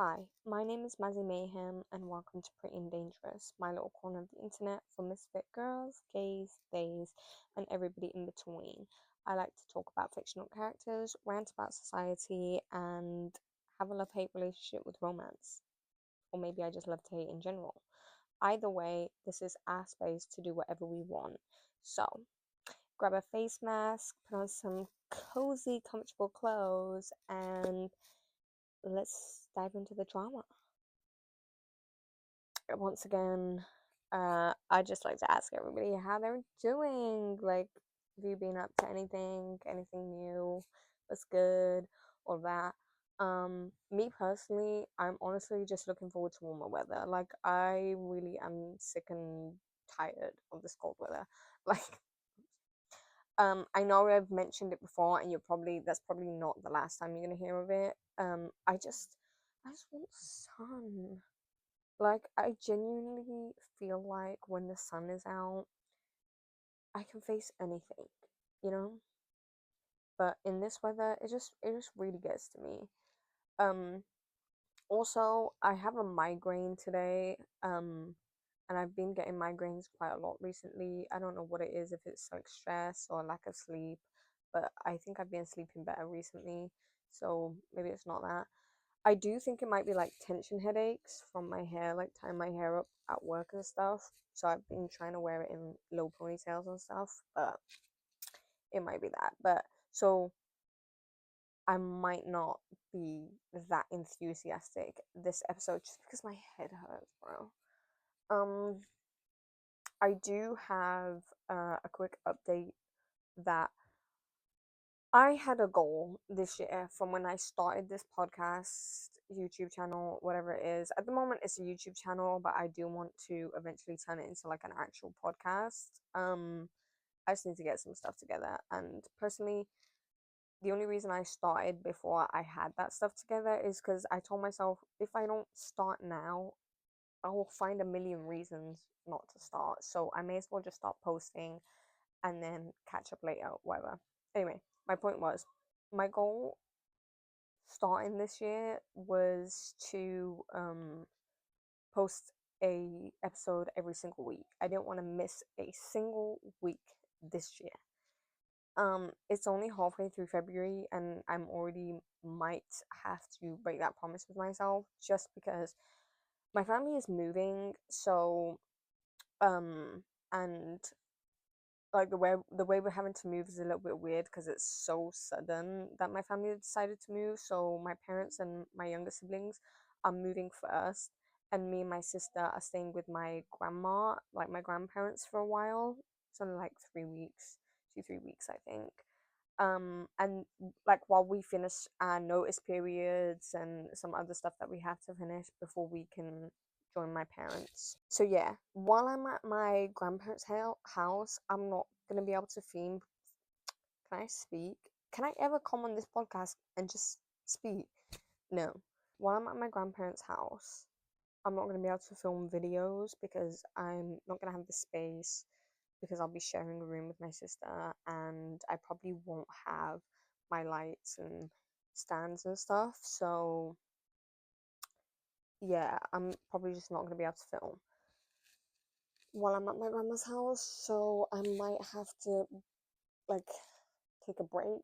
Hi, my name is Mazzy Mayhem, and welcome to Pretty and Dangerous, my little corner of the internet for misfit girls, gays, theys, and everybody in between. I like to talk about fictional characters, rant about society, and have a love hate relationship with romance. Or maybe I just love to hate in general. Either way, this is our space to do whatever we want. So, grab a face mask, put on some cozy, comfortable clothes, and let's dive into the drama. Once again, I just like to ask everybody how they're doing. Like, have you been up to anything new, what's good, or that? Me personally, I'm honestly just looking forward to warmer weather. Like, I really am sick and tired of this cold weather. Like, I know I've mentioned it before, and that's probably not the last time you're gonna hear of it. I just want sun. Like, I genuinely feel like when the sun is out, I can face anything, you know? But in this weather, it just really gets to me. Um, Also, I have a migraine today, and I've been getting migraines quite a lot recently. I don't know what it is, if it's like stress or lack of sleep, but I think I've been sleeping better recently, so maybe it's not that. I do think it might be like tension headaches from my hair, like tying my hair up at work and stuff. So I've been trying to wear it in low ponytails and stuff, but it might be that. But so I might not be that enthusiastic this episode just because my head hurts, bro. Um, I do have a quick update that I had a goal this year from when I started this podcast, YouTube channel, whatever it is. At the moment, it's a YouTube channel, but I do want to eventually turn it into like an actual podcast. I just need to get some stuff together. And personally, the only reason I started before I had that stuff together is because I told myself if I don't start now, I will find a million reasons not to start. So I may as well just start posting and then catch up later, whatever. Anyway, my point was my goal starting this year was to post a episode every single week. I didn't want to miss a single week this year. It's only halfway through February and I'm already might have to break that promise with myself just because my family is moving, so and like the way we're having to move is a little bit weird because it's so sudden that my family decided to move. So my parents and my younger siblings are moving first, and me and my sister are staying with my grandma, like my grandparents, for a while. It's only like 3 weeks, 2 3 weeks, I think. And like while we finish our notice periods and some other stuff that we have to finish before we can join my parents. So yeah, while I'm at my grandparents' house, I'm not gonna be able to film. Can I speak? Can I ever come on this podcast and just speak? No. While I'm at my grandparents' house, I'm not gonna be able to film videos because I'm not gonna have the space because I'll be sharing a room with my sister and I probably won't have my lights and stands and stuff. So yeah, I'm probably just not gonna be able to film while I'm at my grandma's house. So I might have to like take a break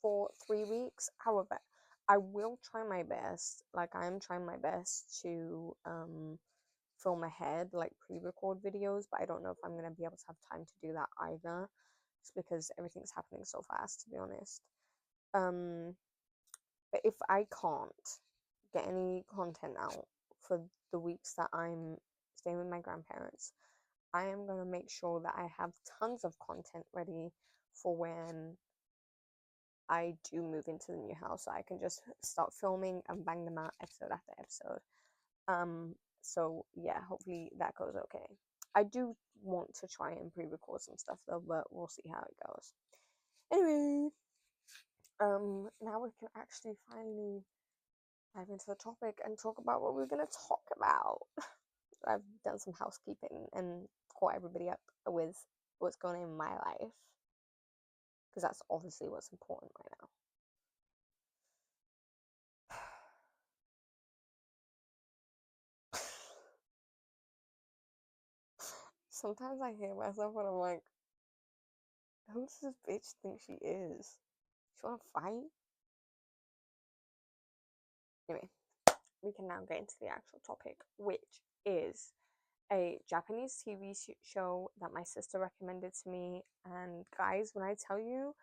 for 3 weeks. However, I will try my best. Like I'm trying my best to film ahead, like pre-record videos, but I don't know if I'm gonna be able to have time to do that either. It's because everything's happening so fast, to be honest. Um, but if I can't get any content out for the weeks that I'm staying with my grandparents, I am going to make sure that I have tons of content ready for when I do move into the new house so I can just start filming and bang them out episode after episode. So yeah, hopefully that goes okay. I do want to try and pre-record some stuff though, but we'll see how it goes. Anyway, now we can actually finally dive into the topic and talk about what we're gonna talk about. I've done some housekeeping and caught everybody up with what's going on in my life because that's obviously what's important right now. sometimes I hear myself and I'm like, who does this bitch think she is? She wanna fight? Anyway, we can now get into the actual topic, which is a Japanese TV show that my sister recommended to me. And guys, when I tell you,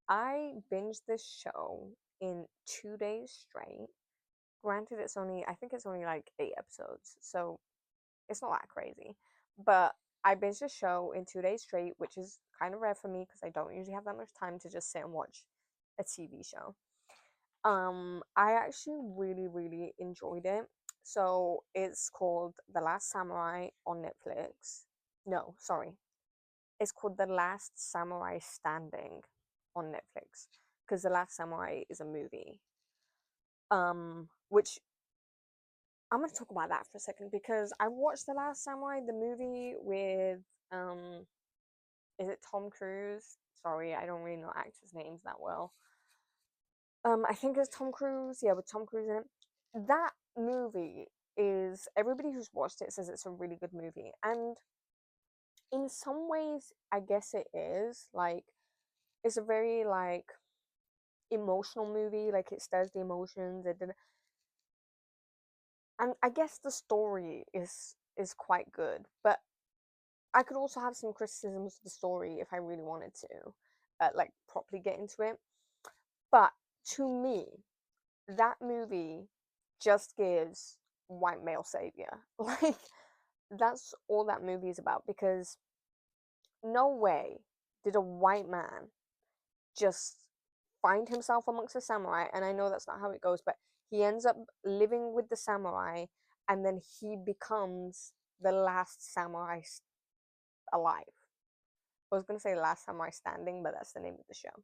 I binged this show in 2 days straight. Granted, I think it's only like 8 episodes, so it's not that crazy. But I binged the show in 2 days straight, which is kind of rare for me because I don't usually have that much time to just sit and watch a TV show. I actually really, really enjoyed it. So it's called The Last Samurai on Netflix. No, sorry. It's called The Last Samurai Standing on Netflix because The Last Samurai is a movie. Which I'm gonna talk about that for a second because I watched The Last Samurai, the movie with um, is it Tom Cruise? Sorry, I don't really know actors' names that well. I think it's Tom Cruise. Yeah, with Tom Cruise in it. That movie is everybody who's watched it says it's a really good movie, and in some ways, I guess it is. Like, it's a very like emotional movie. Like, it stirs the emotions. It did, and I guess the story is quite good. But I could also have some criticisms of the story if I really wanted to, like properly get into it. But to me, that movie just gives white male savior. Like, that's all that movie is about because no way did a white man just find himself amongst the samurai. And I know that's not how it goes, but he ends up living with the samurai and then he becomes the last samurai alive. I was going to say last samurai standing, but that's the name of the show.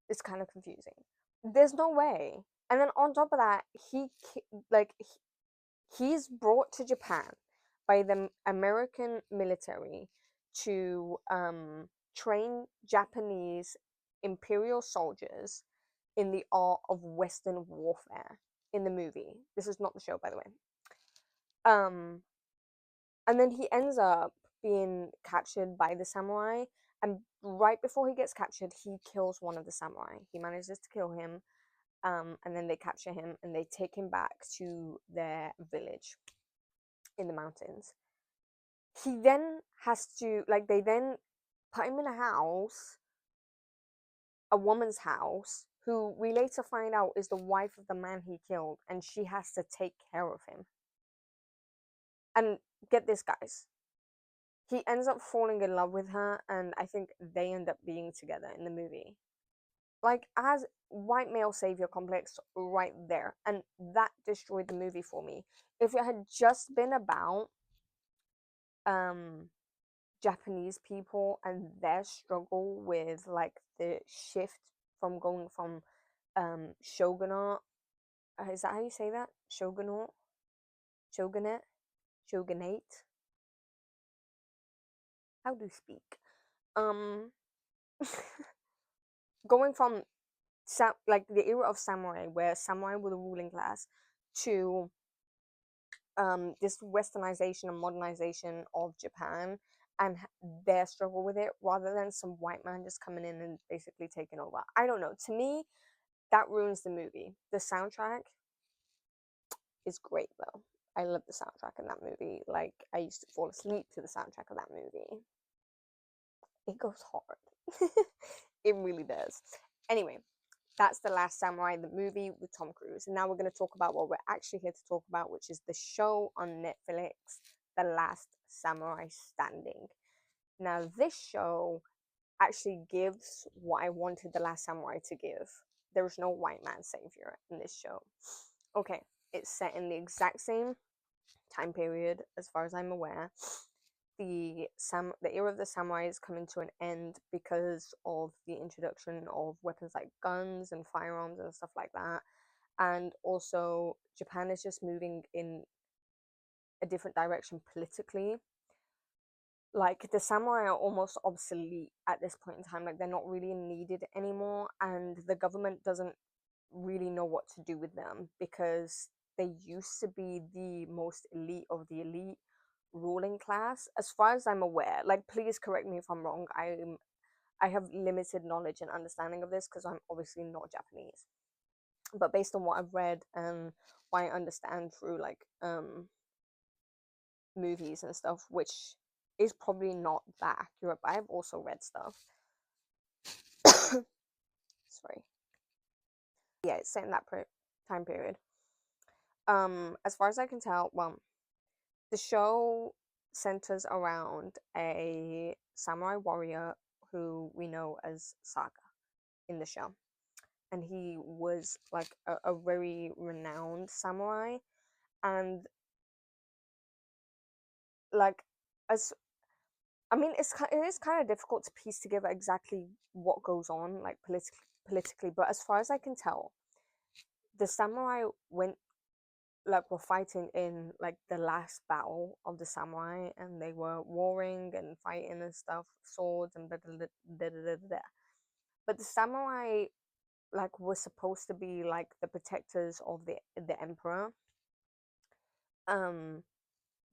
It's kind of confusing. There's no way. And then on top of that, like he's brought to Japan by the American military to train Japanese imperial soldiers in the art of Western warfare in the movie. This is not the show, by the way. Um, and then he ends up being captured by the samurai. And right before he gets captured, he kills one of the samurai. He manages to kill him. And then they capture him and they take him back to their village in the mountains. He then has to, like, they then put him in a house, a woman's house, who we later find out is the wife of the man he killed, and she has to take care of him. And get this, guys, he ends up falling in love with her, and I think they end up being together in the movie. Like, as white male savior complex right there, and that destroyed the movie for me. If it had just been about um Japanese people and their struggle with like the shift from going from shogunate, is that how you say that? Shogunate, shogunate. How do you speak? Um, going from like the era of samurai, where samurai were the ruling class, to this westernization and modernization of Japan and their struggle with it, rather than some white man just coming in and basically taking over. I don't know. To me, that ruins the movie. The soundtrack is great though. I love the soundtrack in that movie. Like, I used to fall asleep to the soundtrack of that movie. It goes hard. It really does. Anyway, that's The Last Samurai, the movie with Tom Cruise. And now we're going to talk about what we're actually here to talk about, which is the show on Netflix, The Last Samurai Standing. Now, this show actually gives what I wanted The Last Samurai to give. There is no white man savior in this show. Okay, it's set in the exact same time period as far as I'm aware. The era of the samurai is coming to an end because of the introduction of weapons like guns and firearms and stuff like that. And also, Japan is just moving in a different direction politically. Like, the samurai are almost obsolete at this point in time. Like, they're not really needed anymore, and the government doesn't really know what to do with them because they used to be the most elite of the elite. ruling class, as far as I'm aware. Like, please correct me if I'm wrong. I have limited knowledge and understanding of this because I'm obviously not Japanese. But based on what I've read and what I understand through like movies and stuff, which is probably not that accurate, but I've also read stuff. Sorry. Yeah, it's set in that time period. As far as I can tell, well, the show centers around a samurai warrior who we know as Saga in the show. And he was like a very renowned samurai. And like, as I mean, it is kind of difficult to piece together exactly what goes on, like politically. But as far as I can tell, the samurai went like were fighting in like the last battle of the samurai, and they were warring and fighting and stuff, swords and blah, blah, blah, blah, blah, blah. But the samurai like were supposed to be like the protectors of the emperor. Um,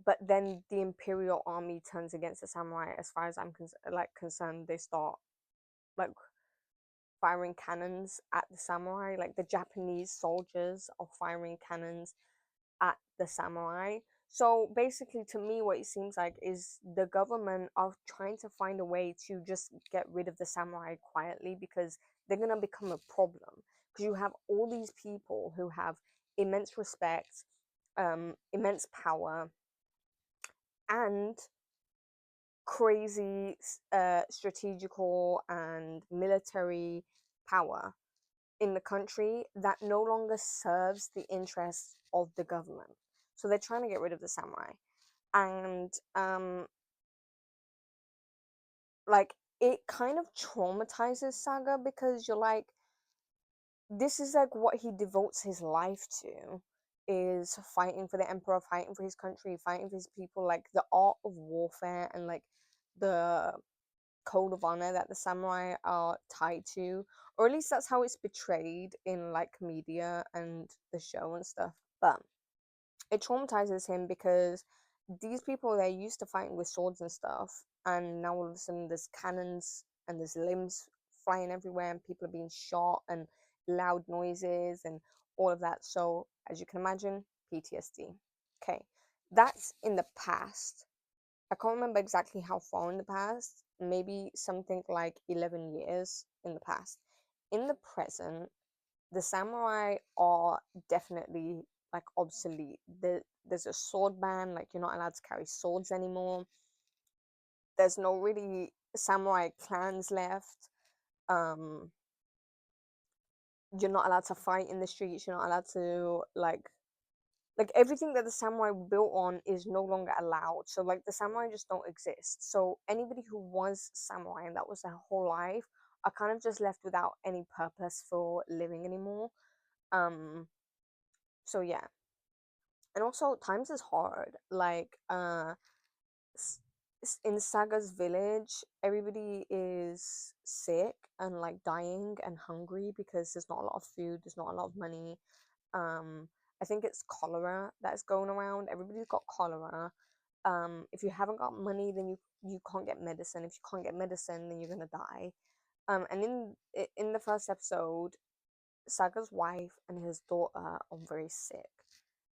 but then the imperial army turns against the samurai. As far as I'm concerned, they start like firing cannons at the samurai. Like the Japanese soldiers are firing cannons at the samurai. So basically, to me, what it seems like is the government are trying to find a way to just get rid of the samurai quietly, because they're gonna become a problem. Because you have all these people who have immense respect, immense power, and crazy strategical and military power in the country that no longer serves the interests of the government. So they're trying to get rid of the samurai. And like it kind of traumatizes Saga, because you're like, this is like what he devotes his life to, is fighting for the emperor, fighting for his country, fighting for his people, like the art of warfare and like the code of honor that the samurai are tied to, or at least that's how it's portrayed in like media and the show and stuff. But it traumatizes him because these people, they're used to fighting with swords and stuff, and now all of a sudden there's cannons and there's limbs flying everywhere and people are being shot and loud noises and all of that. So as you can imagine, PTSD. Okay, that's in the past. I can't remember exactly how far in the past, maybe something like 11 years in the past. In the present, the samurai are definitely like obsolete. There's a sword ban, like you're not allowed to carry swords anymore. There's no really samurai clans left. Um, you're not allowed to fight in the streets. You're not allowed to like everything that the samurai built on is no longer allowed. So like the samurai just don't exist. So anybody who was samurai and that was their whole life are kind of just left without any purpose for living anymore. Um, so yeah. And also times is hard. Like in Saga's village, everybody is sick and like dying and hungry because there's not a lot of food, there's not a lot of money. um I think it's cholera that's going around. Everybody's got cholera. If you haven't got money, then you can't get medicine. If you can't get medicine, then you're gonna die. And in the first episode, Saga's wife and his daughter are very sick.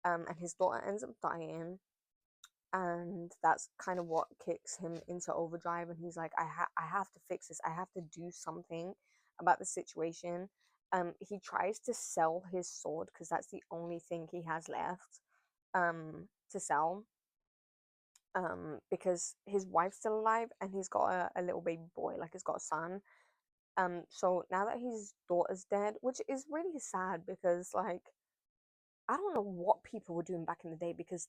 And his daughter ends up dying, and that's kind of what kicks him into overdrive, and he's like, I have to fix this. I have to do something about the situation. He tries to sell his sword because that's the only thing he has left to sell, because his wife's still alive and he's got a little baby boy, like he's got a son. So now that his daughter's dead, which is really sad, because like I don't know what people were doing back in the day, because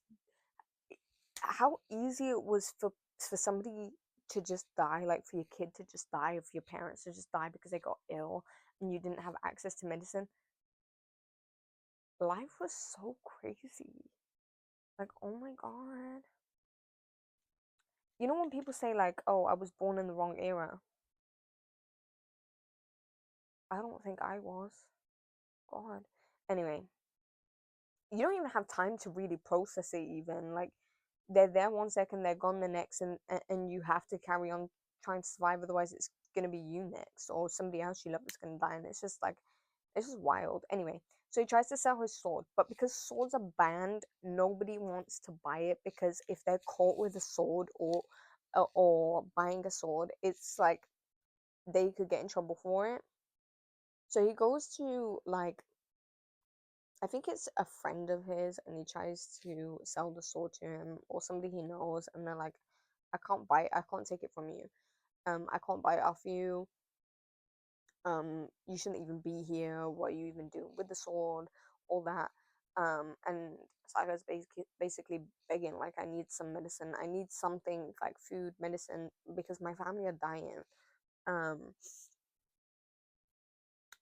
how easy it was for somebody to just die, like for your kid to just die, or for your parents to just die because they got ill and you didn't have access to medicine. Life was so crazy. Like, oh my god. You know when people say like, oh, I was born in the wrong era? I don't think I was. God. Anyway, you don't even have time to really process it even. Like, they're there 1 second, they're gone the next, and you have to carry on trying to survive. Otherwise, it's gonna be you next, or somebody else you love is gonna die, and it's just like it's just wild. Anyway, so he tries to sell his sword, but because swords are banned, nobody wants to buy it because if they're caught with a sword or buying a sword, it's like they could get in trouble for it. So he goes to like I think it's a friend of his, and he tries to sell the sword to him or somebody he knows, and they're like, "I can't buy it. I can't take it from you. I can't buy it off you. You shouldn't even be here. What are you even doing with the sword? All that." And Saga's basically begging, like, "I need some medicine. I need something like food, medicine, because my family are dying." Um,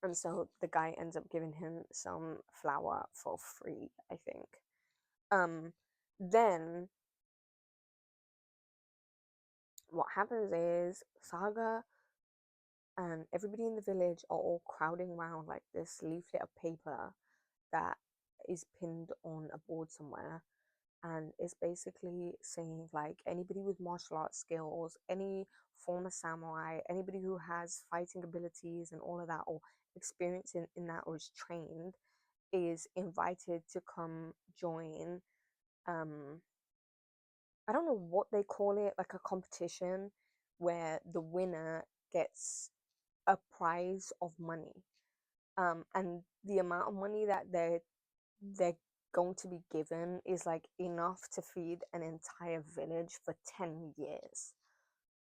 and so the guy ends up giving him some flour for free, I think. Um, then what happens is Saga and everybody in the village are all crowding around like this leaflet of paper that is pinned on a board somewhere, and it's basically saying like anybody with martial arts skills, any former samurai, anybody who has fighting abilities and all of that, or experience in that, or is trained, is invited to come join. um I don't know what they call it, like a competition where the winner gets a prize of money. And the amount of money that they're going to be given is like enough to feed an entire village for 10 years.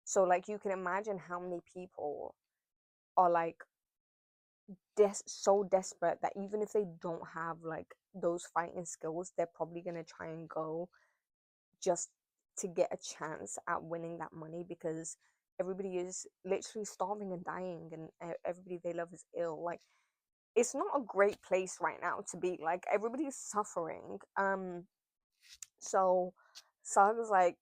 So like you can imagine how many people are like so desperate that even if they don't have like those fighting skills, they're probably going to try and go just to get a chance at winning that money, because everybody is literally starving and dying, and everybody they love is ill. Like it's not a great place right now to be. Like everybody's suffering. So Saga's like,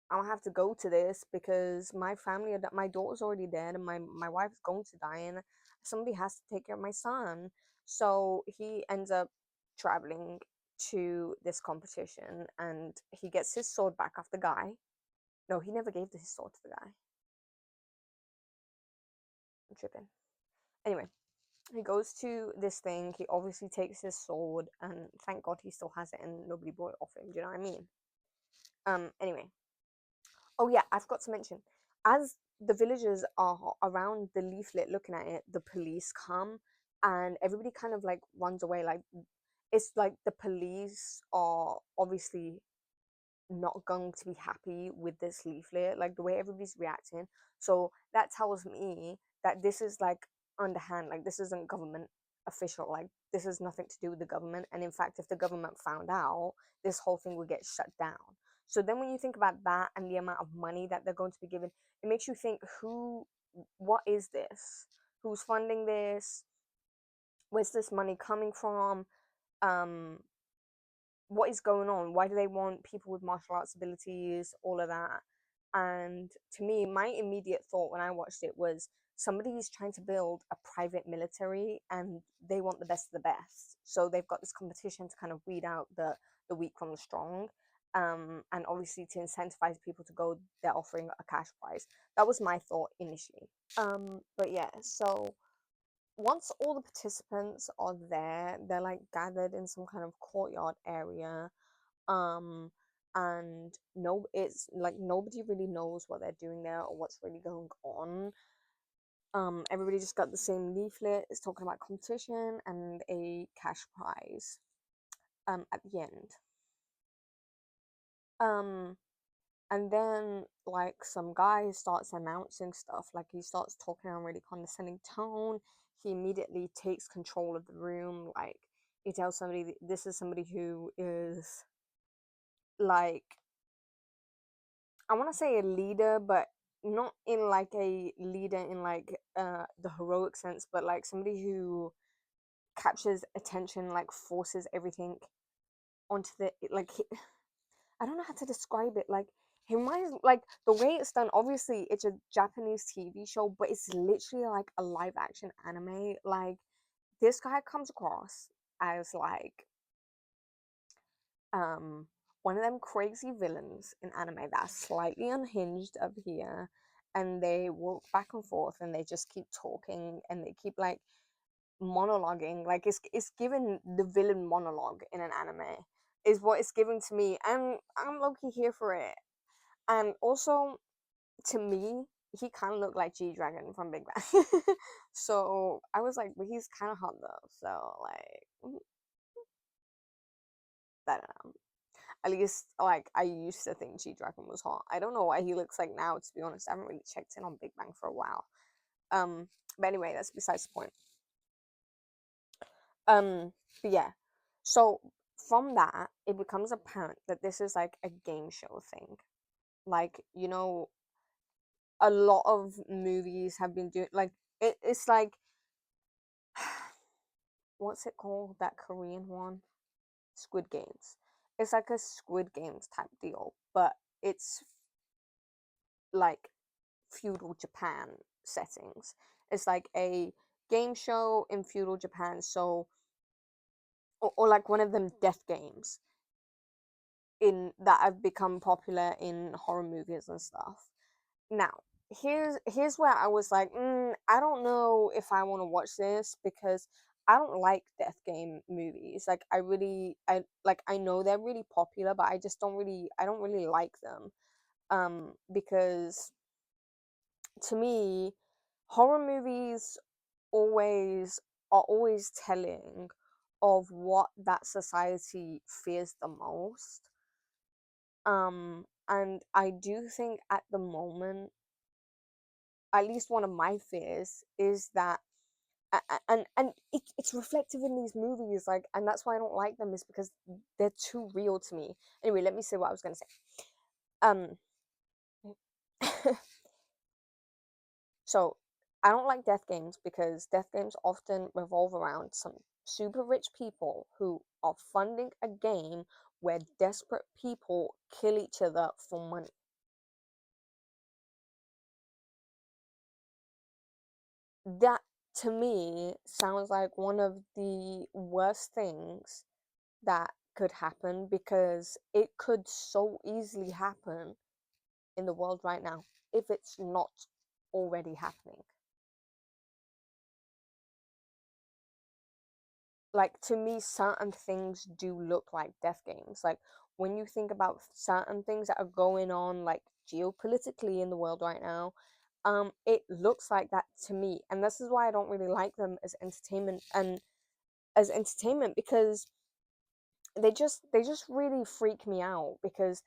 I don't have to go to this because my family, my daughter's already dead, and my wife's going to die, and somebody has to take care of my son. So he ends up traveling to this competition, and he gets his sword back off the guy. No, he never gave his sword to the guy. I'm tripping. Anyway, he goes to this thing. He obviously takes his sword, and thank God he still has it, and nobody bought it off him. Do you know what I mean? Anyway, oh yeah, I forgot to mention, as the villagers are around the leaflet looking at it, the police come, and everybody kind of like runs away. Like it's like the police are obviously not going to be happy with this leaflet, like the way everybody's reacting. So that tells me that this is like underhand, like this isn't government official, like this is nothing to do with the government. And in fact, if the government found out, this whole thing would get shut down. So then when you think about that and the amount of money that they're going to be given, it makes you think, what is this? Who's funding this? Where's this money coming from? Um, what is going on? Why do they want people with martial arts abilities? All of that. And to me, my immediate thought when I watched it was somebody is trying to build a private military, and they want the best of the best. So they've got this competition to kind of weed out the weak from the strong. And obviously to incentivize people to go, they're offering a cash prize. That was my thought initially. But yeah, so once all the participants are there, they're like gathered in some kind of courtyard area. Um, and no, it's like nobody really knows what they're doing there or what's really going on. Everybody just got the same leaflet. It's talking about competition and a cash prize. At the end. Um, and then like some guy starts announcing stuff, like he starts talking in a really condescending tone. He immediately takes control of the room, like he tells somebody this is somebody who is like, I want to say a leader, but not in like a leader in like the heroic sense, but like somebody who captures attention, like forces everything onto the like I don't know how to describe it. Like he reminds, like the way it's done. Obviously, it's a Japanese TV show, but it's literally like a live action anime. Like this guy comes across as like one of them crazy villains in anime that's slightly unhinged up here, and they walk back and forth and they just keep talking and they keep like monologuing. Like it's given the villain monologue in an anime is what it's given to me, and I'm low-key here for it. And also, to me, he kind of looked like G Dragon from Big Bang. So I was like, but he's kind of hot though. So like, I don't know. At least like I used to think G Dragon was hot. I don't know what he looks like now, to be honest. I haven't really checked in on Big Bang for a while. But anyway, that's besides the point. Um, but yeah. So from that, it becomes apparent that this is like a game show thing. Like, a lot of movies have been doing like it's like what's it called? That Korean one? Squid Games. It's like a Squid Games type deal, but it's like feudal Japan settings. It's like a game show in feudal Japan, so or like one of them death games in that have become popular in horror movies and stuff. Now, here's where I was like, I don't know if I want to watch this because I don't like death game movies. Like I know they're really popular, but I don't really like them. Because to me, horror movies always are always telling of what that society fears the most. And I do think at the moment, at least one of my fears is that and it's reflective in these movies, like, and that's why I don't like them, is because they're too real to me. Anyway, let me say what I was gonna say. um so I don't like death games because death games often revolve around some super rich people who are funding a game where desperate people kill each other for money. That to me sounds like one of the worst things that could happen, because it could so easily happen in the world right now if it's not already happening. Like, to me, certain things do look like death games. Like, when you think about certain things that are going on, like geopolitically in the world right now, it looks like that to me. And this is why I don't really like them as entertainment, and as entertainment, because they just really freak me out, because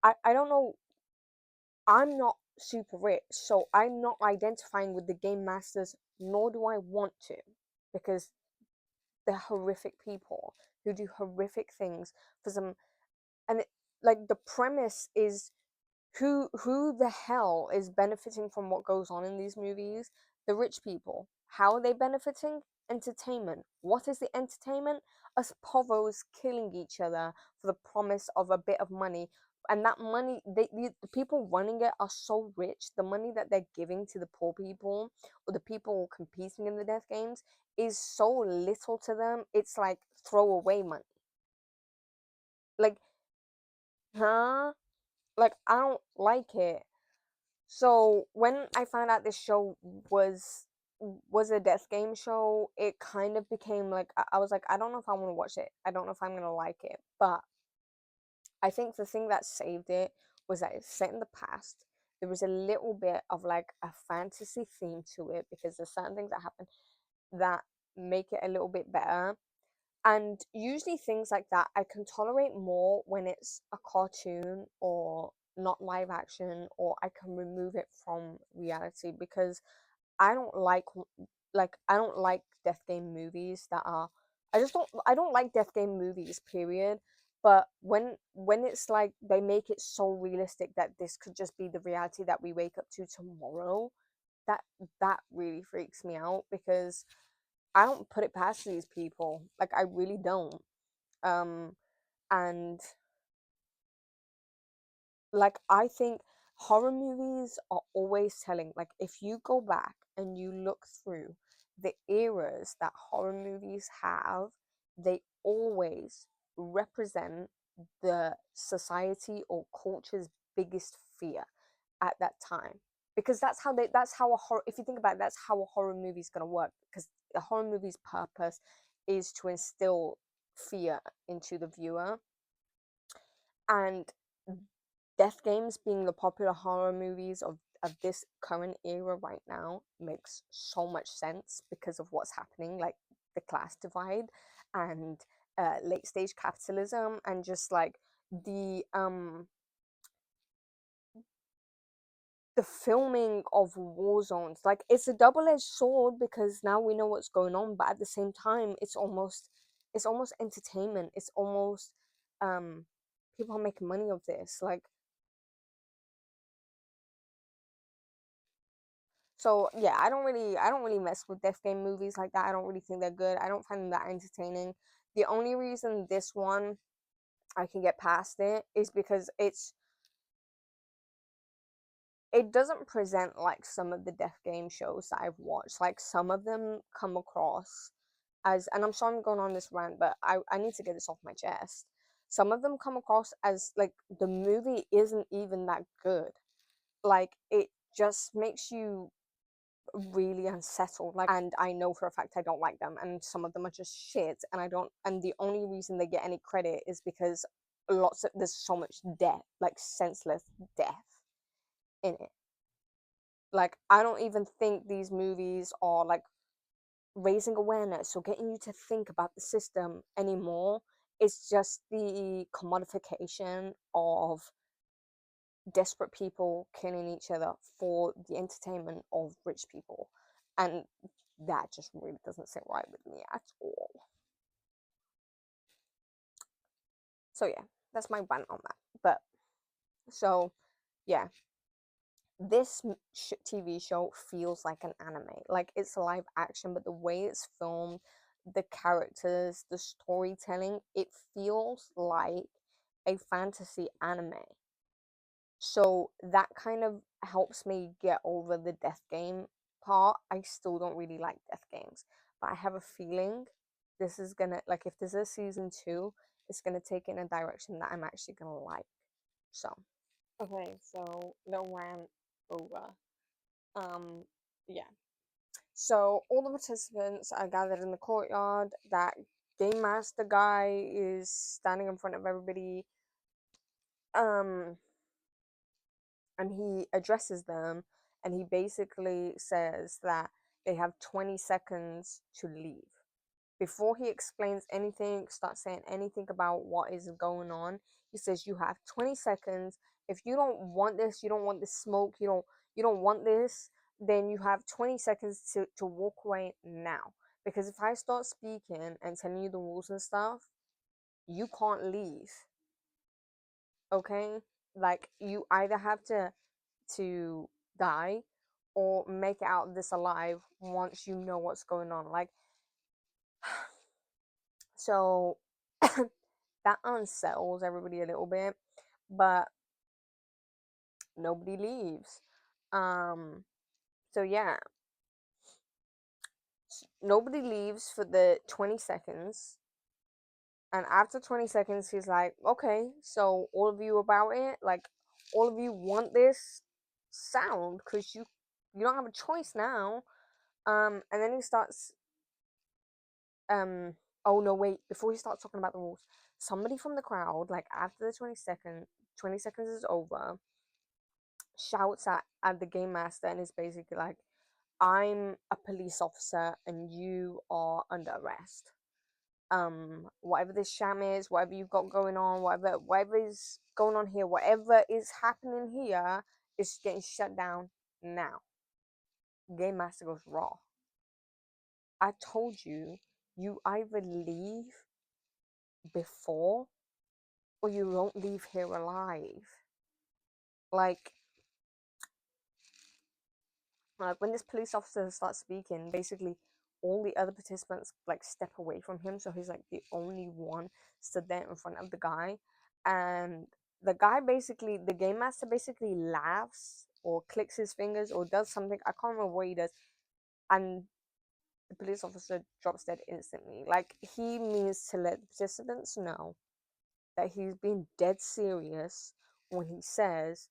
I don't know, I'm not super rich, so I'm not identifying with the game masters, nor do I want to, because they're horrific people who do horrific things for some. And like, the premise is, who the hell is benefiting from what goes on in these movies? The rich people. How are they benefiting? Entertainment. What is the entertainment? Us povos killing each other for the promise of a bit of money. And that money, the people running it are so rich. The money that they're giving to the poor people or the people competing in the death games is so little to them. It's like throwaway money. Like, huh? Like, I don't like it. So when I found out this show was a death game show, it kind of became like, I was like, I don't know if I want to watch it. I don't know if I'm gonna like it. But I think the thing that saved it was that it's set in the past. There was a little bit of like a fantasy theme to it, because there's certain things that happen that make it a little bit better. And usually things like that I can tolerate more when it's a cartoon or not live action, or I can remove it from reality, because I don't like I don't like death game movies that are I don't like death game movies, period. But when it's like they make it so realistic that this could just be the reality that we wake up to tomorrow, that that really freaks me out, because I don't put it past these people. Like, I really don't. Um, and like, I think horror movies are always telling. Like, if you go back and you look through the eras that horror movies have, they always represent the society or culture's biggest fear at that time, because that's how a horror, if you think about it, that's how a horror movie is going to work, because the horror movie's purpose is to instill fear into the viewer. And death games being the popular horror movies of this current era right now makes so much sense because of what's happening, like the class divide and late stage capitalism, and just like the um the filming of war zones. Like, it's a double-edged sword because now we know what's going on, but at the same time it's almost entertainment. It's almost um people are making money of this. Like, so yeah, I don't really mess with death game movies like that. I don't really think they're good. I don't find them that entertaining. The only reason this one I can get past it is because it doesn't present like some of the death game shows that I've watched. Like, some of them come across as, and I'm sorry I'm going on this rant, but I need to get this off my chest. Some of them come across as like the movie isn't even that good. Like, it just makes you really unsettled. Like, and I know for a fact I don't like them, and some of them are just shit. And I don't, and the only reason they get any credit is because there's so much death, like senseless death in it. Like, I don't even think these movies are like raising awareness or getting you to think about the system anymore. It's just the commodification of desperate people killing each other for the entertainment of rich people. And that just really doesn't sit right with me at all. So yeah, that's my rant on that. But so yeah, this TV show feels like an anime. Like, it's live action, but the way it's filmed, the characters, the storytelling, it feels like a fantasy anime. So that kind of helps me get over the death game part. I still don't really like death games, but I have a feeling this is gonna, like, if there's a season two, it's gonna take in a direction that I'm actually gonna like. So okay, so the rant over. Um, yeah. So all the participants are gathered in the courtyard. That game master guy is standing in front of everybody. Um, and he addresses them, and he basically says that they have 20 seconds to leave. Before he explains anything, starts saying anything about what is going on, he says you have 20 seconds. If you don't want this, you don't want this smoke, you don't want this, then you have 20 seconds to walk away now. Because if I start speaking and telling you the rules and stuff, you can't leave. Okay? Like, you either have to die or make it out of this alive once you know what's going on. Like, so that unsettles everybody a little bit, but nobody leaves. Um, so yeah, nobody leaves for the 20 seconds. And after 20 seconds, he's like, okay, so all of you about it? Like, all of you want this sound because you don't have a choice now. And then he starts, um, oh no, wait, before he starts talking about the rules, somebody from the crowd, like after the 20 seconds is over, shouts at the game master and is basically like, I'm a police officer and you are under arrest. Whatever this sham is, whatever you've got going on, whatever is going on here, whatever is happening here is getting shut down now. Game master goes raw. I told you, you either leave before or you won't leave here alive. Like, when this police officer starts speaking, basically all the other participants like step away from him, so he's like the only one stood there in front of the guy. And the game master basically laughs or clicks his fingers or does something, I can't remember what he does, and the police officer drops dead instantly. Like, he means to let the participants know that he's being dead serious when he says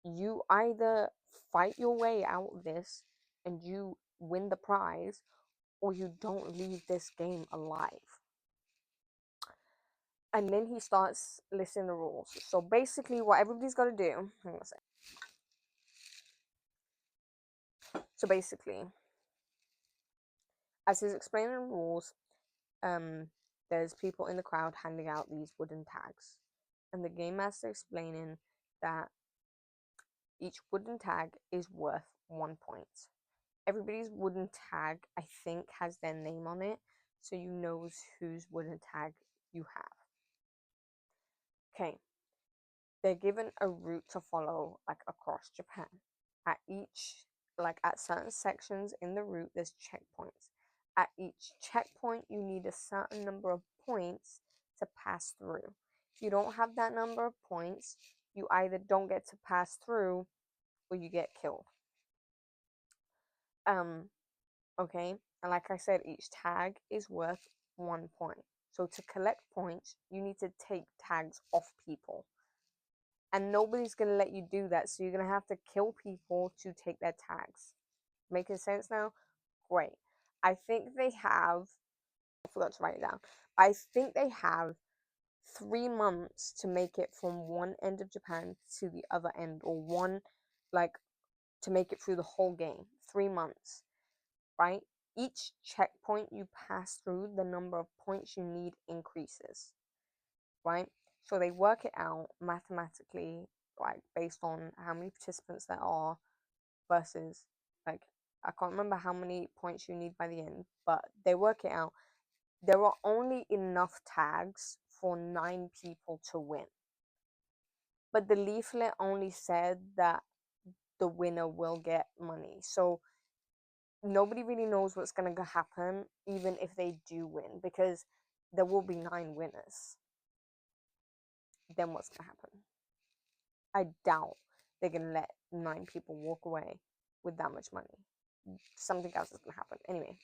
you either fight your way out of this and you win the prize, or you don't leave this game alive. And then he starts listing the rules. So basically, what everybody's got to do. Hang on a sec. So basically, as he's explaining the rules, there's people in the crowd handing out these wooden tags, and the game master explaining that each wooden tag is worth 1 point. Everybody's wooden tag, I think, has their name on it, so you know whose wooden tag you have. Okay, they're given a route to follow, like across Japan. At certain sections in the route, there's checkpoints. At each checkpoint, you need a certain number of points to pass through. If you don't have that number of points, you either don't get to pass through or you get killed. Okay, and like I said, each tag is worth 1 point. So to collect points, you need to take tags off people. And nobody's going to let you do that, so you're going to have to kill people to take their tags. Making sense now? Great. I think they have, I forgot to write it down. I think they have 3 months to make it from one end of Japan to the other end, or to make it through the whole game. 3 months, right? Each checkpoint you pass through, the number of points you need increases, right? So they work it out mathematically, like based on how many participants there are versus, like, I can't remember how many points you need by the end, but they work it out. There are only enough tags for 9 people to win. But the leaflet only said that the winner will get money. So nobody really knows what's going to happen, even if they do win, because there will be 9 winners. Then what's going to happen? I doubt they're going to let 9 people walk away with that much money. Something else is going to happen. Anyway,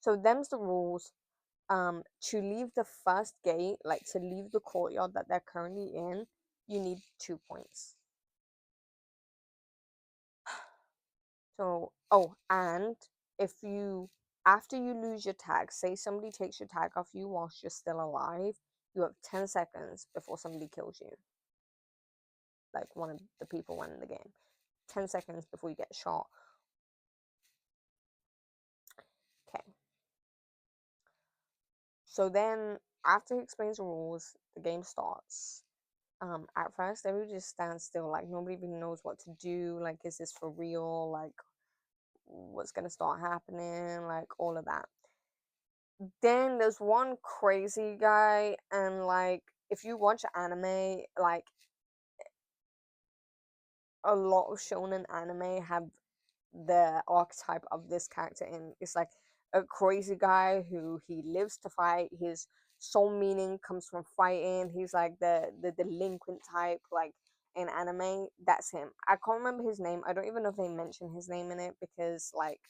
so them's the rules. To leave the first gate, like to leave the courtyard that they're currently in, you need 2 points. So, and after you lose your tag, say somebody takes your tag off you whilst you're still alive, you have 10 seconds before somebody kills you. Like one of the people running the game. 10 seconds before you get shot. Okay. So then, after he explains the rules, the game starts. At first, everybody just stands still, like nobody even knows what to do. Like, is this for real? Like, what's gonna start happening? Like, all of that. Then there's one crazy guy, and like, if you watch anime, like, a lot of shonen anime have the archetype of this character in. It's like a crazy guy who he lives to fight. His sole meaning comes from fighting. He's like the delinquent type, like in anime. That's him. I can't remember his name. I don't even know if they mention his name in it, because like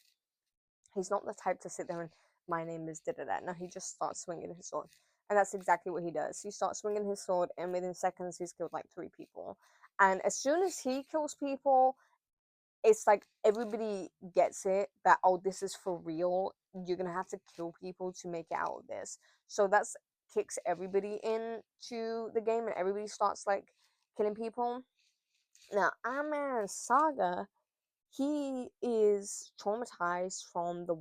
he's not the type to sit there and my name is da da da. No, he just starts swinging his sword. And that's exactly what he does. He starts swinging his sword, and within seconds, he's killed like 3 people. And as soon as he kills people, it's like everybody gets it that, oh, this is for real. You're gonna have to kill people to make it out of this. So that's kicks everybody into the game, and everybody starts like killing people. Now, Ant-Man Saga, he is traumatized from the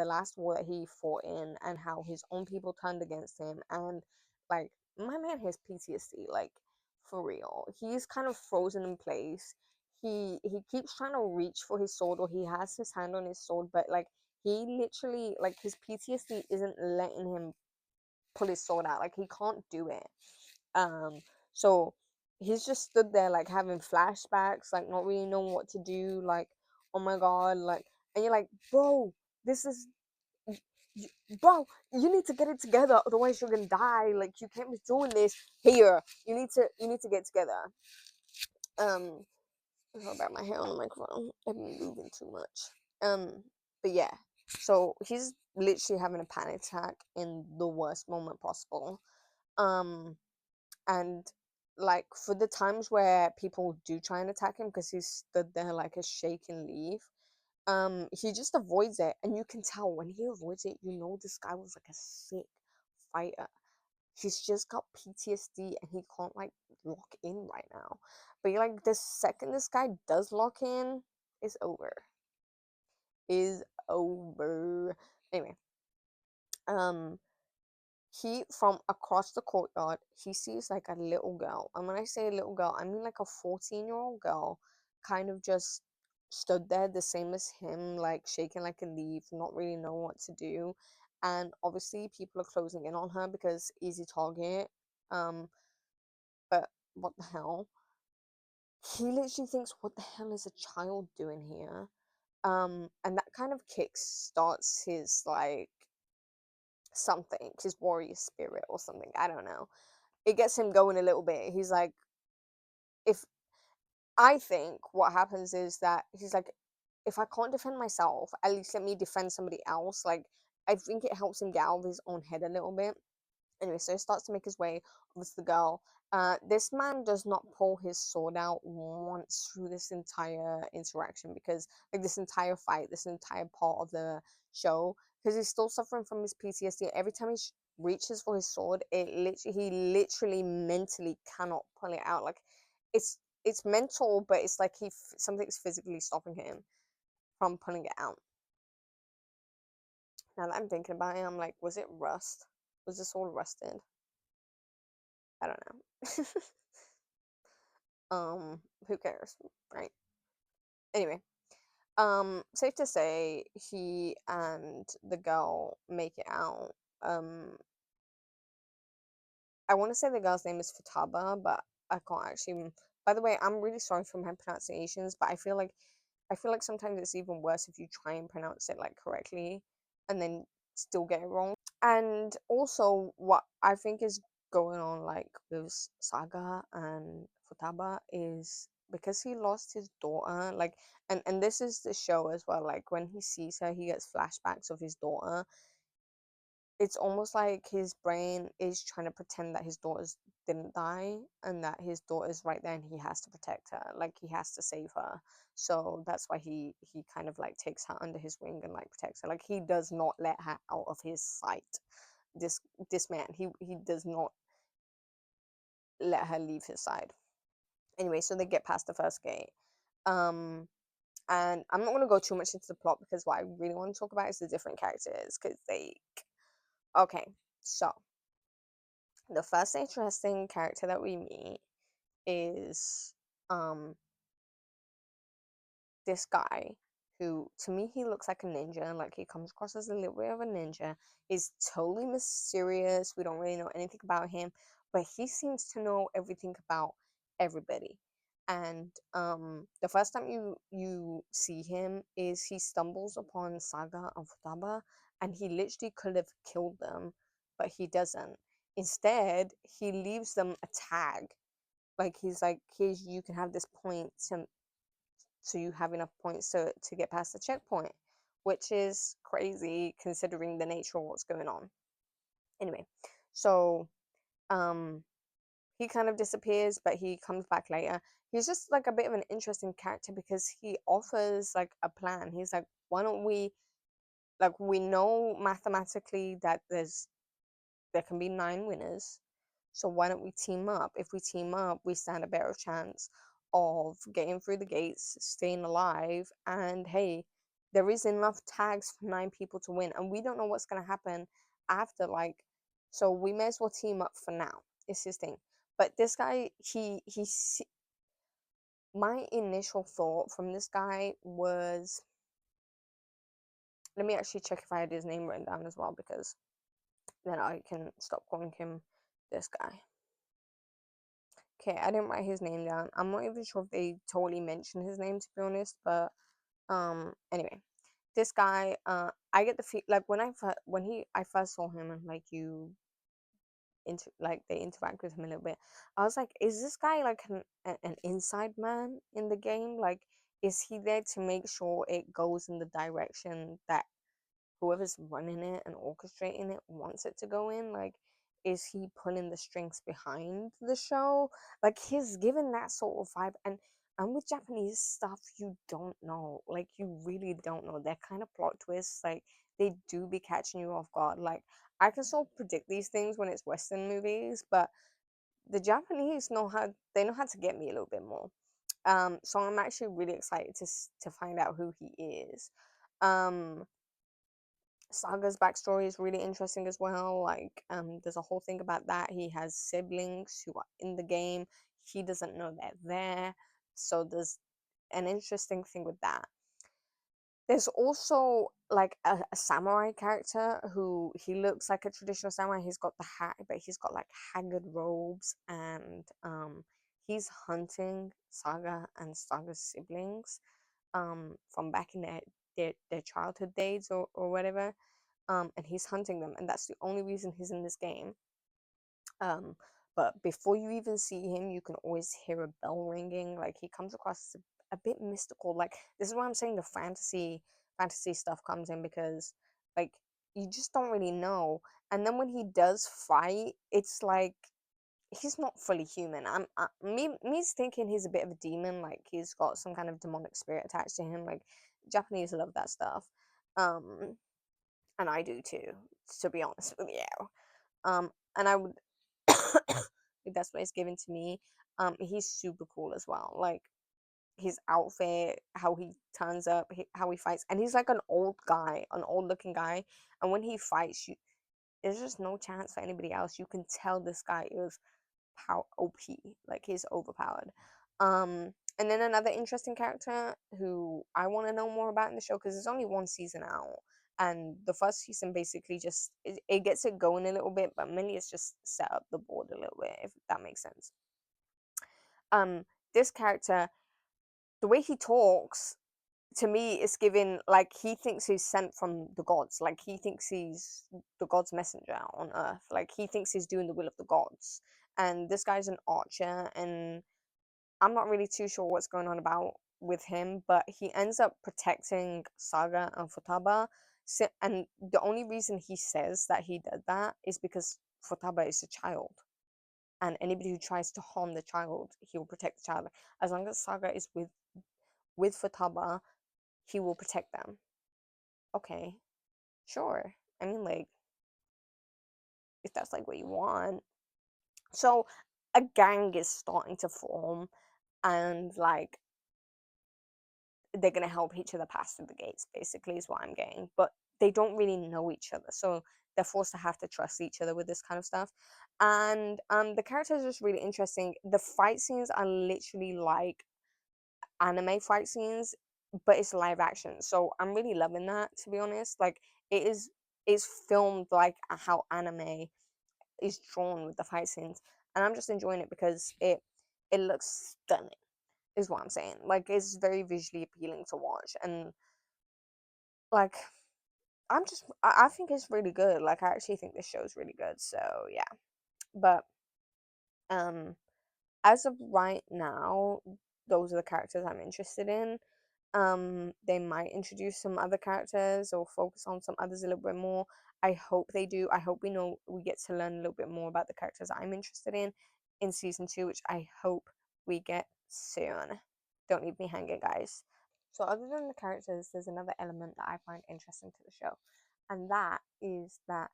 last war that he fought in, and how his own people turned against him. And like, my man has PTSD, like, for real. He's kind of frozen in place. He keeps trying to reach for his sword, or he has his hand on his sword, but like, he literally, like, his PTSD isn't letting him pull his sword out. Like, he can't do it. So he's just stood there, like, having flashbacks, like, not really knowing what to do, like, oh my god, like, and you're like, bro, this is, bro, you need to get it together, otherwise you're gonna die. Like, you can't be doing this here. You need to get together. How about my hair on the microphone? I've been moving too much. But yeah, so he's literally having a panic attack in the worst moment possible. Um, and like for the times where people do try and attack him because he's stood there like a shaking leaf, he just avoids it, and you can tell when he avoids it, you know this guy was like a sick fighter. He's just got PTSD and he can't like lock in right now. But you're like the second this guy does lock in, it's over. Is over. Anyway, um he from across the courtyard he sees like a little girl, and when I say a little girl I mean like a 14-year-old girl, kind of just stood there the same as him, like shaking like a leaf, not really knowing what to do. And obviously people are closing in on her because easy target. um but what the hell, he literally thinks, what the hell is a child doing here? And that kind of kick starts his like something, his warrior spirit or something, I don't know. It gets him going a little bit. He's like, if I think what happens is that he's like, if I can't defend myself, at least let me defend somebody else. Like, I think it helps him get out of his own head a little bit. Anyway, so he starts to make his way over to the girl. This man does not pull his sword out once through this entire interaction, because, like, this entire fight, this entire part of the show, because he's still suffering from his PTSD. Every time he reaches for his sword, he literally mentally cannot pull it out. Like, it's it's mental, but it's like something's physically stopping him from pulling it out. Now that I'm thinking about it, I'm like, was it rust? Was the sword rusted? I don't know. Who cares, right? Anyway, safe to say he and the girl make it out. I want to say the girl's name is Futaba, but I can't actually. By the way, I'm really sorry for my pronunciations, but I feel like sometimes it's even worse if you try and pronounce it like correctly and then still get it wrong. And also, what I think is going on like with Saga and Futaba is because he lost his daughter, like, and this is the show as well. Like when he sees her, he gets flashbacks of his daughter. It's almost like his brain is trying to pretend that his daughters didn't die and that his daughter's right there and he has to protect her, like he has to save her. So that's why he kind of like takes her under his wing and like protects her. Like he does not let her out of his sight. This man, he does not let her leave his side. Anyway, so they get past the first gate. um and I'm not going to go too much into the plot because what I really want to talk about is the different characters, because they okay. So the first interesting character that we meet is um this guy who, to me, he looks like a ninja. Like he comes across as a little bit of a ninja. He's totally mysterious. We don't really know anything about him, but he seems to know everything about everybody. And the first time you see him is he stumbles upon Saga and Futaba, and he literally could have killed them, but he doesn't. Instead, he leaves them a tag. Like he's like, here's, you can have this point to, so you have enough points to get past the checkpoint, which is crazy considering the nature of what's going on. Anyway, so um he kind of disappears, but he comes back later. He's just like a bit of an interesting character because he offers like a plan. He's like, why don't we, like, we know mathematically that there can be 9 winners. So why don't we team up? If we team up, we stand a better chance of getting through the gates, staying alive, and hey, there is enough tags for 9 people to win, and we don't know what's gonna happen after, like, so we may as well team up for now. It's his thing. But this guy, my initial thought from this guy was, let me actually check if I had his name written down as well, because then I can stop calling him this guy. Okay, I didn't write his name down. I'm not even sure if they totally mentioned his name, to be honest. But anyway, this guy, I get the feel like I first saw him and like like they interact with him a little bit. I was like, is this guy like an inside man in the game? Like, is he there to make sure it goes in the direction that whoever's running it and orchestrating it wants it to go in? Like, is he pulling the strings behind the show? Like he's given that sort of vibe, and with Japanese stuff, you don't know. Like you really don't know. They're kind of plot twists. Like they do be catching you off guard. Like I can sort of predict these things when it's Western movies, but the Japanese know how to get me a little bit more. So I'm actually really excited to find out who he is. Um, Saga's backstory is really interesting as well. Like, there's a whole thing about that. He has siblings who are in the game. He doesn't know they're there. So there's an interesting thing with that. There's also like a samurai character who he looks like a traditional samurai. He's got the hat, but he's got like haggard robes, and he's hunting Saga and Saga's siblings from back in their childhood days or whatever. And he's hunting them, and that's the only reason he's in this game. Um, but before you even see him, you can always hear a bell ringing. Like he comes across as a bit mystical. Like this is why I'm saying the fantasy stuff comes in, because like you just don't really know. And then when he does fight, it's like he's not fully human. Me's thinking he's a bit of a demon, like he's got some kind of demonic spirit attached to him. Like Japanese love that stuff. Um, and I do too, to be honest with you. And I would that's what is given to me. He's super cool as well. Like his outfit, how he turns up, how he fights, and he's like an old guy, an old looking guy. And when he fights, there's just no chance for anybody else. You can tell this guy is OP, like he's overpowered. And then another interesting character who I want to know more about in the show, because there's only one season out, and the first season basically just it gets it going a little bit, but mainly it's just set up the board a little bit, if that makes sense. Um, this character, the way he talks to me is given like he thinks he's sent from the gods, like he thinks he's the gods messenger on earth, like he thinks he's doing the will of the gods. And this guy's an archer, and I'm not really too sure what's going on about with him, but he ends up protecting Saga and Futaba. And the only reason he says that he did that is because Futaba is a child, and anybody who tries to harm the child, he will protect the child. As long as Saga is with Futaba, he will protect them. Okay, sure. I mean, like, if that's like what you want. So a gang is starting to form, and like they're gonna help each other pass through the gates, basically, is what I'm getting. But they don't really know each other, so they're forced to have to trust each other with this kind of stuff. And the characters are just really interesting. The fight scenes are literally like anime fight scenes, but it's live action. So I'm really loving that, to be honest. Like it is it's filmed like how anime is drawn with the fight scenes. And I'm just enjoying it because it looks stunning, is what I'm saying. Like it's very visually appealing to watch, and like I think it's really good. Like I actually think this show is really good. So yeah. But um as of right now, those are the characters I'm interested in. They might introduce some other characters or focus on some others a little bit more. I hope they do. I hope we get to learn a little bit more about the characters I'm interested in season 2, which I hope we get soon. Don't leave me hanging, guys. So other than the characters, there's another element that I find interesting to the show, and that is that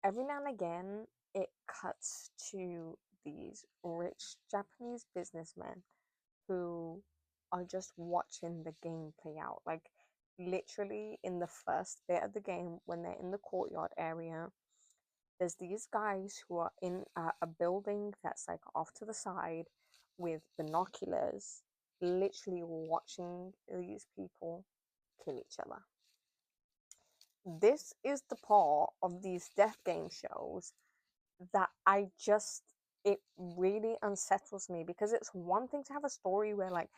every now and again it cuts to these rich Japanese businessmen who are just watching the game play out. Like literally in the first bit of the game, when they're in the courtyard area, there's these guys who are in a building that's like off to the side with binoculars, literally watching these people kill each other. This is the part of these death game shows that it really unsettles me, because it's one thing to have a story where like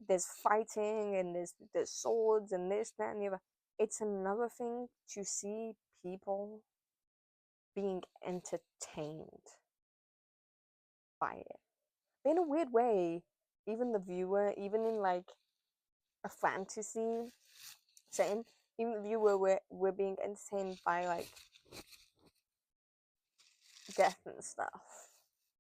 there's fighting and there's swords and this, that, and the other. It's another thing to see people being entertained by it. In a weird way, even the viewer, even in like a fantasy setting, even the viewer we're being entertained by like death and stuff.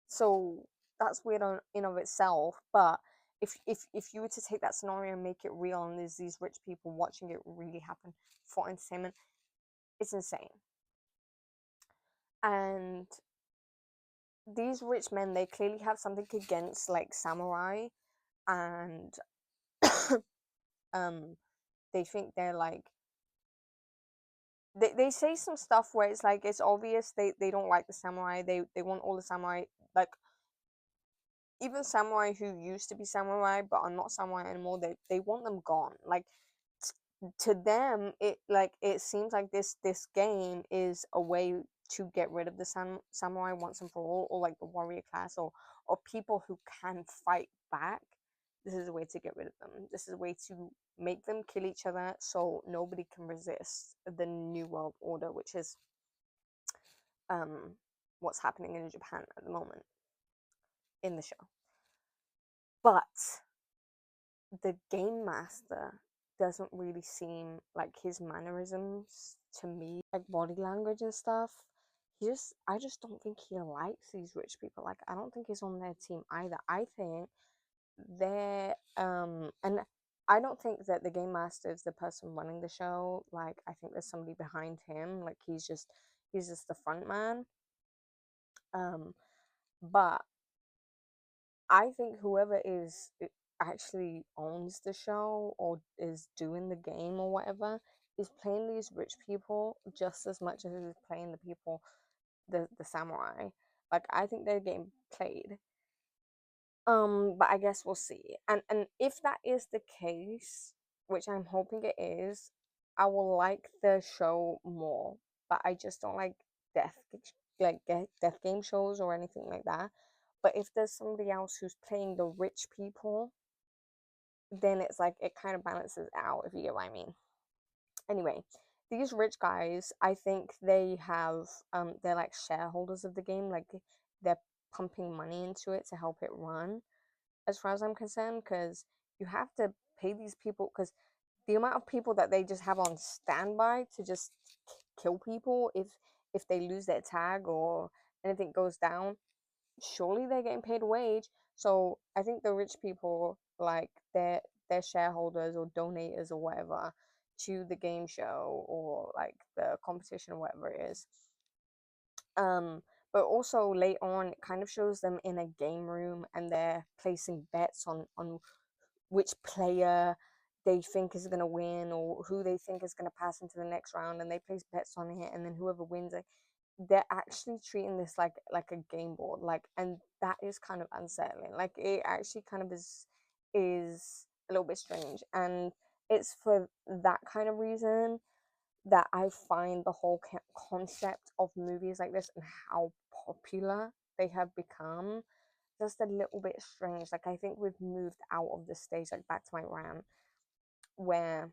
So that's weird in of itself. But if you were to take that scenario and make it real, and there's these rich people watching it really happen for entertainment, it's insane. And these rich men, they clearly have something against like samurai, and um they think they're like they say some stuff where it's like it's obvious they don't like the samurai. They want all the samurai, like even samurai who used to be samurai but are not samurai anymore, they want them gone. Like to them, it seems like this game is a way to get rid of the samurai once and for all, or like the warrior class, or people who can fight back. This is a way to get rid of them. This is a way to make them kill each other so nobody can resist the new world order, which is um what's happening in Japan at the moment in the show. But the game master doesn't really seem like his mannerisms to me, like body language and stuff. I just don't think he likes these rich people. Like, I don't think he's on their team either. I think they're, and I don't think that the game master is the person running the show. Like, I think there's somebody behind him. Like, he's just the front man. Um, but I think whoever is actually owns the show or is doing the game or whatever is playing these rich people just as much as he's playing the people, the samurai. Like, I think they're getting played. But I guess we'll see. And if that is the case, which I'm hoping it is, I will like the show more. But I just don't like death death game shows or anything like that. But if there's somebody else who's playing the rich people, then it's like it kind of balances out, if you get what I mean. Anyway, these rich guys, I think they have they're like shareholders of the game, like they're pumping money into it to help it run, as far as I'm concerned, because you have to pay these people, because the amount of people that they just have on standby to just kill people if they lose their tag or anything goes down, surely they're getting paid a wage. So I think the rich people, like their shareholders or donators or whatever to the game show or like the competition or whatever it is. But also later on, it kind of shows them in a game room and they're placing bets on which player they think is gonna win or who they think is gonna pass into the next round, and they place bets on it, and then whoever wins, like they're actually treating this like a game board, like, and that is kind of unsettling. Like, it actually kind of is a little bit strange, and it's for that kind of reason that I find the whole concept of movies like this and how popular they have become just a little bit strange. Like, I think we've moved out of the stage, like back to my rant, where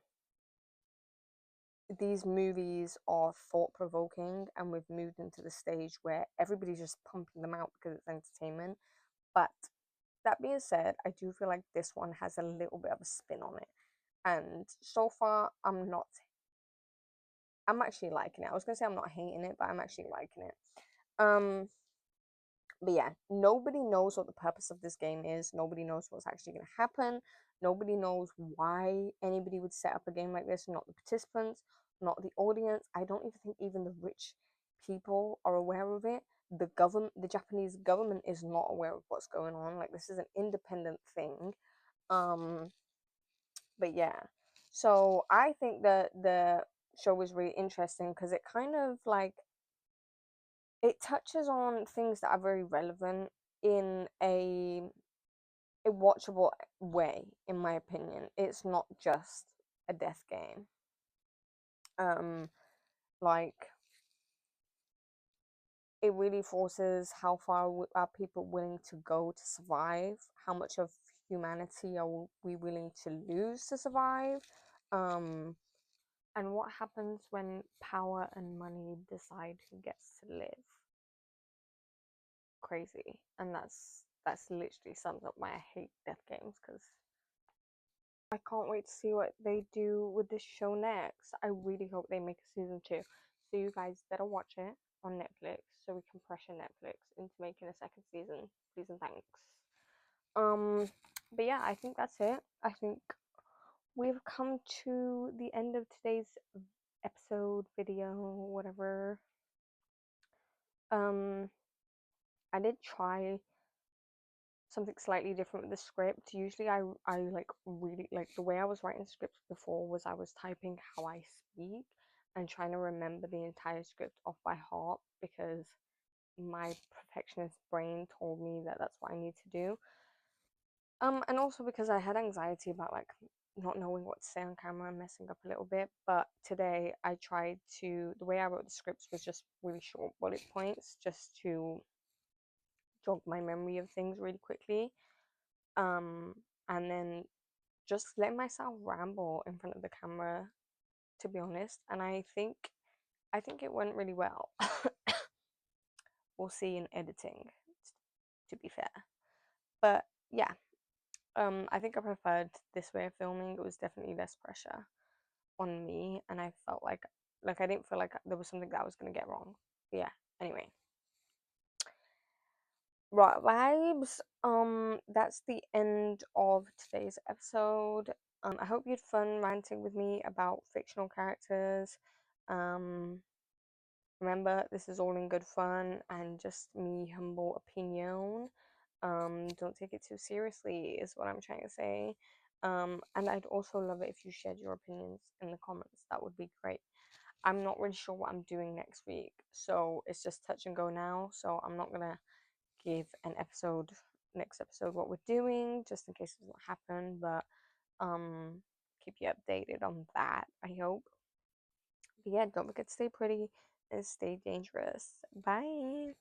these movies are thought provoking, and we've moved into the stage where everybody's just pumping them out because it's entertainment. But that being said, I do feel like this one has a little bit of a spin on it. And so far, I'm actually liking it. I was gonna say I'm not hating it, but I'm actually liking it. Um, but yeah, nobody knows what the purpose of this game is. Nobody knows what's actually gonna happen. Nobody knows why anybody would set up a game like this. Not the participants, not the audience. I don't even think even the rich people are aware of it. The government, the Japanese government, is not aware of what's going on. Like, this is an independent thing. Um, but yeah, so I think that the show was really interesting because it kind of like it touches on things that are very relevant in a watchable way, in my opinion. It's not just a death game. um like, it really forces how far are people willing to go to survive, how much of humanity are we willing to lose to survive, um and what happens when power and money decide who gets to live. Crazy. And that's literally sums up why I hate death games, because I can't wait to see what they do with this show next. I really hope they make a season 2. So you guys better watch it on Netflix so we can pressure Netflix into making a second season. Please and thanks. Um, but yeah, I think that's it. I think we've come to the end of today's episode, video, whatever. Um, I did try something slightly different with the script. Usually I like really like the way I was writing scripts before was I was typing how I speak and trying to remember the entire script off by heart because my perfectionist brain told me that that's what I need to do. And also because I had anxiety about like not knowing what to say on camera and messing up a little bit. But today I tried to, the way I wrote the scripts was just really short bullet points just to jog my memory of things really quickly. Um, and then just letting myself ramble in front of the camera, to be honest. And I think it went really well. We'll see in editing, to be fair. But yeah, I think I preferred this way of filming. It was definitely less pressure on me, and I felt like I didn't feel like there was something that I was gonna get wrong. But yeah. Anyway, right vibes. That's the end of today's episode. I hope you had fun ranting with me about fictional characters. Um, Remember, this is all in good fun and just me humble opinion. Don't take it too seriously, is what I'm trying to say. And I'd also love it if you shared your opinions in the comments. That would be great. I'm not really sure what I'm doing next week, so it's just touch and go now. So I'm not gonna give an episode next episode what we're doing, just in case it doesn't happen. But keep you updated on that, I hope. But yeah, don't forget to stay pretty and stay dangerous. Bye.